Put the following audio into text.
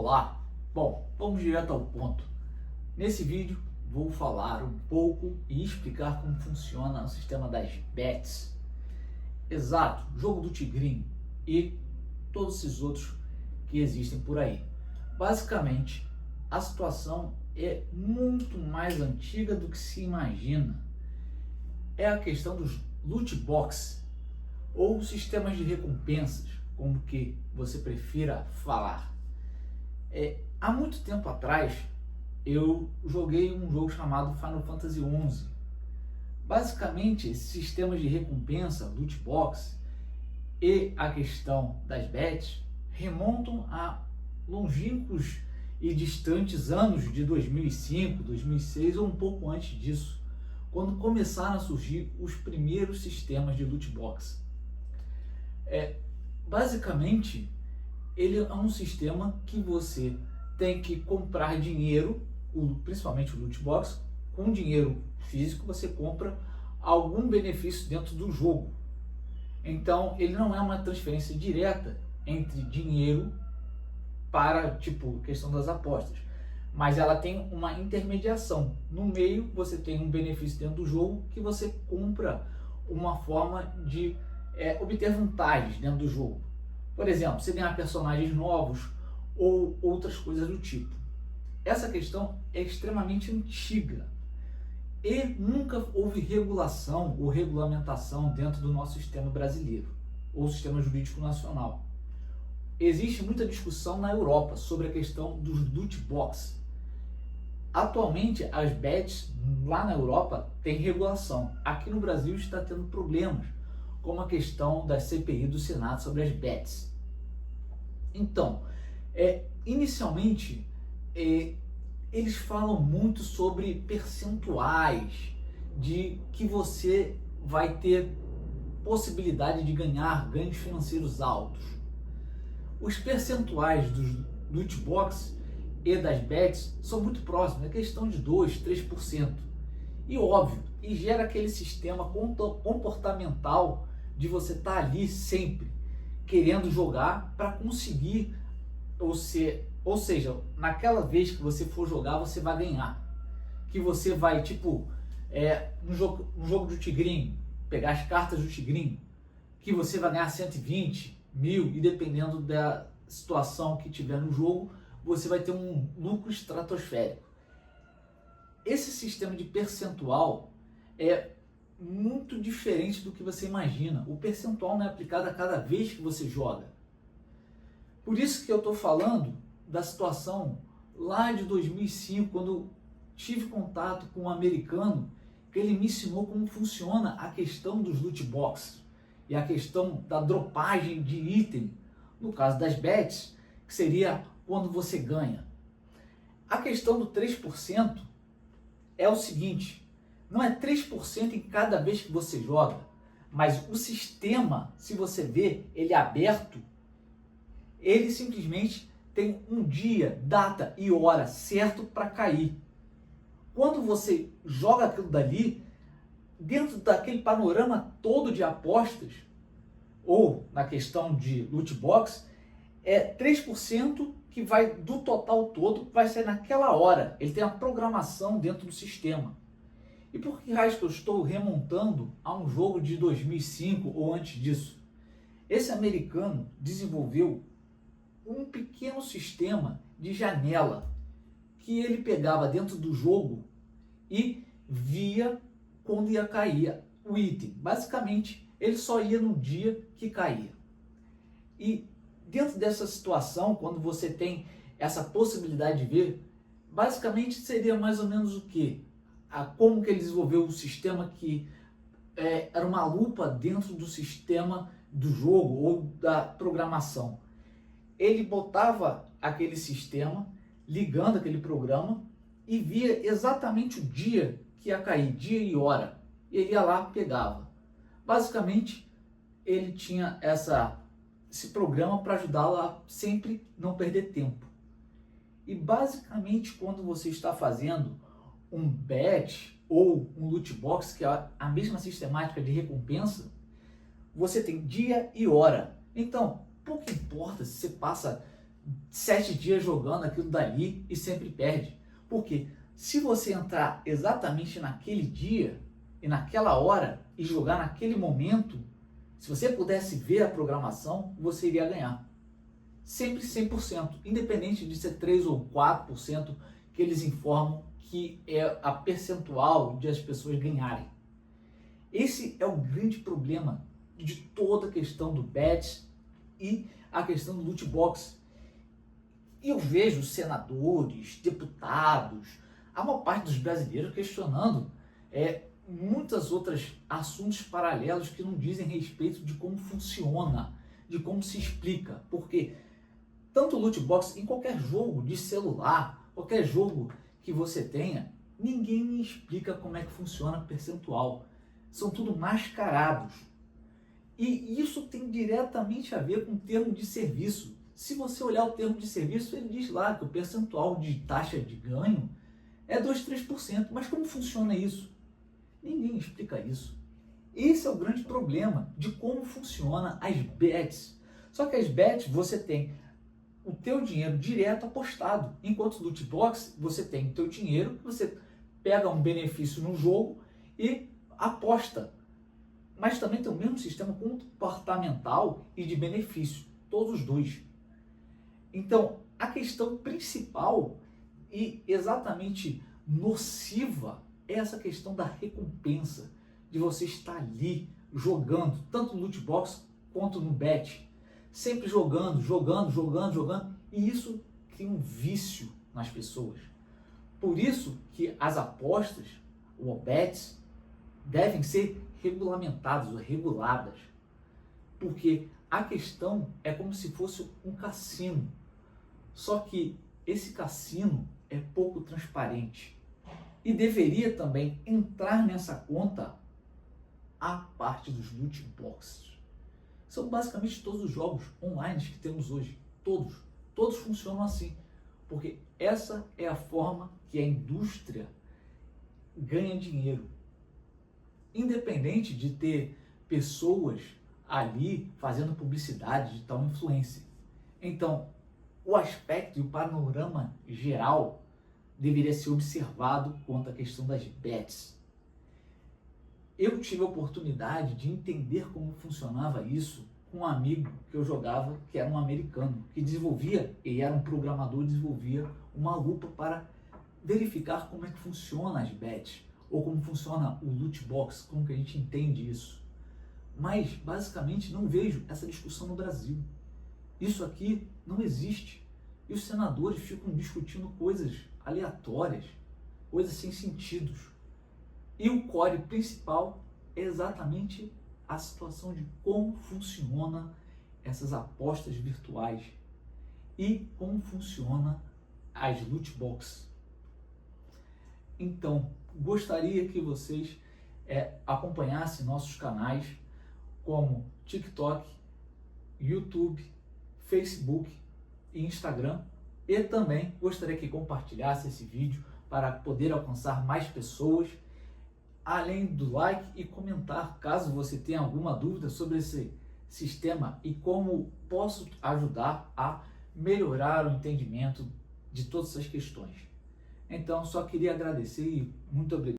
Olá! Bom, vamos direto ao ponto. Nesse vídeo vou falar um pouco e explicar como funciona o sistema das bets. Exato, jogo do tigrinho e todos esses outros que existem por aí. Basicamente, a situação é muito mais antiga do que se imagina. É a questão dos loot box ou sistemas de recompensas, como que você prefira falar. Há muito tempo atrás eu joguei um jogo chamado Final Fantasy XI. Basicamente, esses sistemas de recompensa, loot box e a questão das bets remontam a longínquos e distantes anos de 2005, 2006 ou um pouco antes disso, quando começaram a surgir os primeiros sistemas de loot box. Basicamente, ele é um sistema que você tem que comprar dinheiro, principalmente o loot box, com dinheiro físico você compra algum benefício dentro do jogo. Então ele não é uma transferência direta entre dinheiro para, tipo, questão das apostas, mas ela tem uma intermediação. No meio você tem um benefício dentro do jogo que você compra uma forma de obter vantagens dentro do jogo. Por exemplo, você ganhar personagens novos ou outras coisas do tipo. Essa questão é extremamente antiga e nunca houve regulação ou regulamentação dentro do nosso sistema brasileiro ou sistema jurídico nacional. Existe muita discussão na Europa sobre a questão dos loot box. Atualmente as bets lá na Europa têm regulação. Aqui no Brasil está tendo problemas, como a questão da CPI do Senado sobre as bets. Então, inicialmente, eles falam muito sobre percentuais de que você vai ter possibilidade de ganhar ganhos financeiros altos. Os percentuais dos loot box e das bets são muito próximos, é questão de 2, 3%. E óbvio, e gera aquele sistema comportamental de você estar ali sempre querendo jogar para conseguir, ou seja, naquela vez que você for jogar, você vai ganhar. Que você vai, tipo, no jogo do tigrinho, pegar as cartas do tigrinho, que você vai ganhar 120, 1000, e dependendo da situação que tiver no jogo, você vai ter um lucro estratosférico. Esse sistema de percentual é muito diferente do que você imagina. O percentual não é aplicado a cada vez que você joga. Por isso que eu estou falando da situação lá de 2005, quando tive contato com um americano, que ele me ensinou como funciona a questão dos loot box e a questão da dropagem de item, no caso das bets, que seria quando você ganha. A questão do 3% é o seguinte: não é 3% em cada vez que você joga, mas o sistema, se você ver ele aberto, ele simplesmente tem um dia, data e hora certo para cair. Quando você joga aquilo dali, dentro daquele panorama todo de apostas, ou na questão de loot box, é 3% que vai do total todo, vai sair naquela hora. Ele tem a programação dentro do sistema. E por que raio que eu estou remontando a um jogo de 2005 ou antes disso? Esse americano desenvolveu um pequeno sistema de janela que ele pegava dentro do jogo e via quando ia cair o item. Basicamente, ele só ia no dia que caía. E dentro dessa situação, quando você tem essa possibilidade de ver, basicamente seria mais ou menos o quê? Como que ele desenvolveu o sistema que era uma lupa dentro do sistema do jogo ou da programação. Ele botava aquele sistema, ligando aquele programa e via exatamente o dia que ia cair, dia e hora. Ele ia lá, pegava. Basicamente, ele tinha esse programa para ajudá-lo a sempre não perder tempo. E basicamente, quando você está fazendo um bet ou um loot box, que é a mesma sistemática de recompensa, você tem dia e hora. Então, pouco importa se você passa 7 dias jogando aquilo dali e sempre perde. Porque se você entrar exatamente naquele dia e naquela hora e jogar naquele momento, se você pudesse ver a programação, você iria ganhar. Sempre 100%, independente de ser 3 ou 4% que eles informam que é a percentual de as pessoas ganharem. Esse é o grande problema de toda a questão do bet e a questão do loot box. E eu vejo senadores, deputados, a maior parte dos brasileiros questionando muitas outras assuntos paralelos que não dizem respeito de como funciona, de como se explica. Porque tanto o loot box em qualquer jogo de celular, qualquer jogo que você tenha, ninguém me explica como é que funciona percentual. São tudo mascarados. E isso tem diretamente a ver com o termo de serviço. Se você olhar o termo de serviço, ele diz lá que o percentual de taxa de ganho é 2, 3%. Mas como funciona isso? Ninguém explica isso. Esse é o grande problema de como funciona as bets. Só que as bets você tem o teu dinheiro direto apostado, enquanto no loot box você tem o teu dinheiro, você pega um benefício no jogo e aposta. Mas também tem o mesmo sistema comportamental e de benefício, todos os dois. Então, a questão principal e exatamente nociva é essa questão da recompensa, de você estar ali jogando, tanto no loot box quanto no bet, sempre jogando, e isso cria um vício nas pessoas. Por isso que as apostas, ou bets, devem ser regulamentadas ou reguladas, porque a questão é como se fosse um cassino, só que esse cassino é pouco transparente e deveria também entrar nessa conta a parte dos loot boxes. São basicamente todos os jogos online que temos hoje, todos funcionam assim, porque essa é a forma que a indústria ganha dinheiro. Independente de ter pessoas ali fazendo publicidade de tal influência. Então, o aspecto e o panorama geral deveria ser observado quanto à questão das bets. Eu tive a oportunidade de entender como funcionava isso com um amigo que eu jogava, que era um americano, que desenvolvia, e era um programador, desenvolvia uma lupa para verificar como é que funciona as bets, ou como funciona o loot box, como que a gente entende isso. Mas, basicamente, não vejo essa discussão no Brasil. Isso aqui não existe. E os senadores ficam discutindo coisas aleatórias, coisas sem sentidos. E o core principal é exatamente a situação de como funciona essas apostas virtuais e como funciona as loot box. Então, gostaria que vocês acompanhassem nossos canais como TikTok, YouTube, Facebook e Instagram, e também gostaria que compartilhasse esse vídeo para poder alcançar mais pessoas, além do like e comentar caso você tenha alguma dúvida sobre esse sistema e como posso ajudar a melhorar o entendimento de todas essas questões. Então, só queria agradecer e muito obrigado.